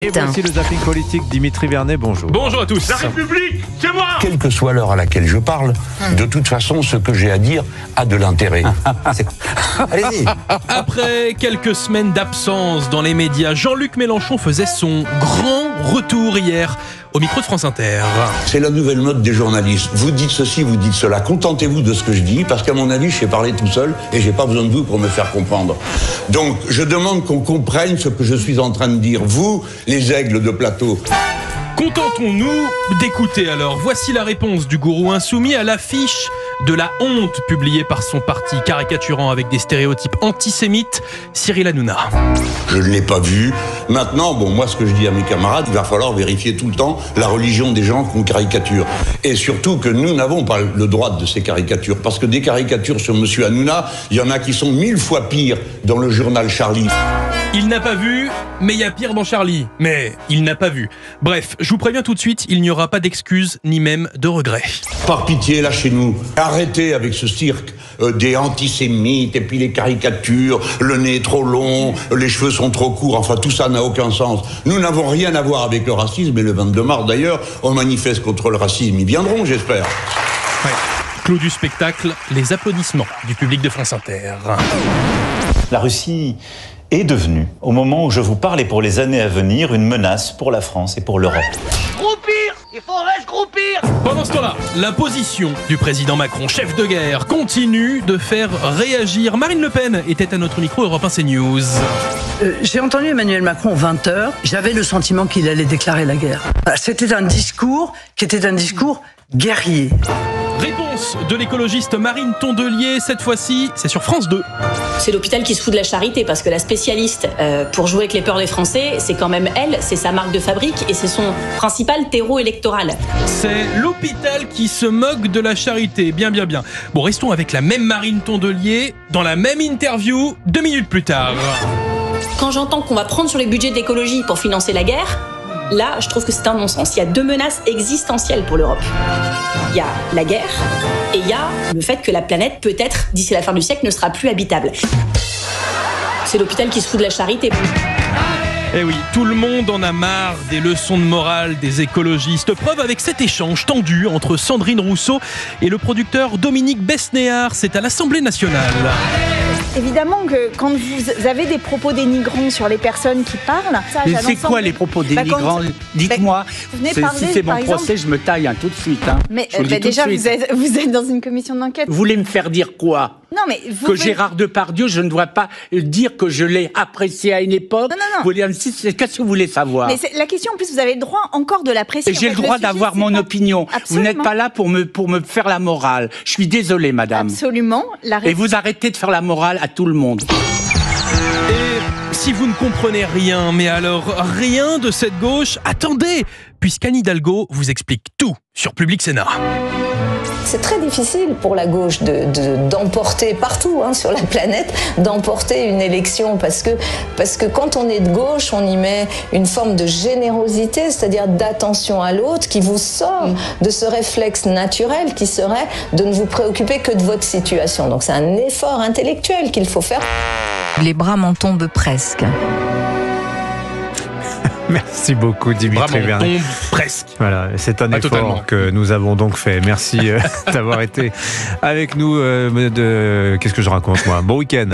Et voici le zapping politique. Dimitri Vernet, bonjour. Bonjour à tous. La République, c'est moi. Quelle que soit l'heure à laquelle je parle, de toute façon, ce que j'ai à dire a de l'intérêt. Allez-y. Après quelques semaines d'absence dans les médias, Jean-Luc Mélenchon faisait son grand retour hier au micro de France Inter. C'est la nouvelle mode des journalistes. Vous dites ceci, vous dites cela. Contentez-vous de ce que je dis, parce qu'à mon avis, je sais parler tout seul et j'ai pas besoin de vous pour me faire comprendre. Donc, je demande qu'on comprenne ce que je suis en train de dire. Vous, les aigles de plateau. Contentons-nous d'écouter alors. Voici la réponse du gourou insoumis à l'affiche de la honte publiée par son parti, caricaturant avec des stéréotypes antisémites Cyril Hanouna. Je ne l'ai pas vu. Maintenant, moi, ce que je dis à mes camarades, il va falloir vérifier tout le temps la religion des gens qu'on caricature. Et surtout que nous n'avons pas le droit de ces caricatures. Parce que des caricatures sur monsieur Hanouna, il y en a qui sont 1000 fois pires dans le journal Charlie. Il n'a pas vu, mais il y a pire dans Charlie. Mais il n'a pas vu. Bref, je vous préviens tout de suite, il n'y aura pas d'excuses ni même de regrets. Par pitié, lâchez-nous. Arrêtez avec ce cirque des antisémites et puis les caricatures, le nez est trop long, les cheveux sont trop courts, enfin tout ça n'a aucun sens. Nous n'avons rien à voir avec le racisme et le 22 mars d'ailleurs, on manifeste contre le racisme. Ils viendront, j'espère. Ouais. Clou du spectacle, les applaudissements du public de France Inter. La Russie est devenue, au moment où je vous parle et pour les années à venir, une menace pour la France et pour l'Europe. Groupir, il faudrait se groupir. Pendant ce temps-là, la position du président Macron, chef de guerre, continue de faire réagir. Marine Le Pen était à notre micro Europe 1 CNews. J'ai entendu Emmanuel Macron 20h, j'avais le sentiment qu'il allait déclarer la guerre. C'était un discours qui était un discours guerrier. Réponse de l'écologiste Marine Tondelier, cette fois-ci, c'est sur France 2. C'est l'hôpital qui se fout de la charité parce que la spécialiste pour jouer avec les peurs des Français, c'est quand même elle, c'est sa marque de fabrique et c'est son principal terreau électoral. C'est l'hôpital qui se moque de la charité, bien. Bon, restons avec la même Marine Tondelier dans la même interview 2 minutes plus tard. Quand j'entends qu'on va prendre sur les budgets d'écologie pour financer la guerre, là, je trouve que c'est un non-sens. Il y a 2 menaces existentielles pour l'Europe. Il y a la guerre et il y a le fait que la planète, peut-être, d'ici la fin du siècle, ne sera plus habitable. C'est l'hôpital qui se fout de la charité. Eh oui, tout le monde en a marre des leçons de morale des écologistes. Preuve avec cet échange tendu entre Sandrine Rousseau et le producteur Dominique Besnéard. C'est à l'Assemblée nationale. Évidemment que quand vous avez des propos dénigrants sur les personnes qui parlent... Mais c'est quoi les propos dénigrants ? Dites-moi, si c'est mon procès, je me taille tout de suite. Mais déjà, vous êtes dans une commission d'enquête. Vous voulez me faire dire quoi ? Non, mais que Gérard Depardieu, je ne dois pas dire que je l'ai apprécié à une époque. Non. Qu'est-ce que vous voulez savoir ? Mais la question, en plus, vous avez le droit encore de l'apprécier. Et j'ai le droit d'avoir mon opinion. Absolument. Vous n'êtes pas là pour me faire la morale. Je suis désolé, madame. Absolument. Et vous arrêtez de faire la morale à tout le monde. Et si vous ne comprenez rien, mais alors rien de cette gauche, attendez, puisqu'Anne Hidalgo vous explique tout sur Public Sénat. C'est très difficile pour la gauche d'emporter partout sur la planète, d'emporter une élection parce que quand on est de gauche, on y met une forme de générosité, c'est-à-dire d'attention à l'autre qui vous sort de ce réflexe naturel qui serait de ne vous préoccuper que de votre situation. Donc c'est un effort intellectuel qu'il faut faire. Les bras m'en tombent presque. Merci beaucoup Dimitri Vernet. Presque. Voilà, c'est un effort totalement. Que nous avons donc fait. Merci d'avoir été avec nous. Qu'est-ce que je raconte moi ? Bon week-end.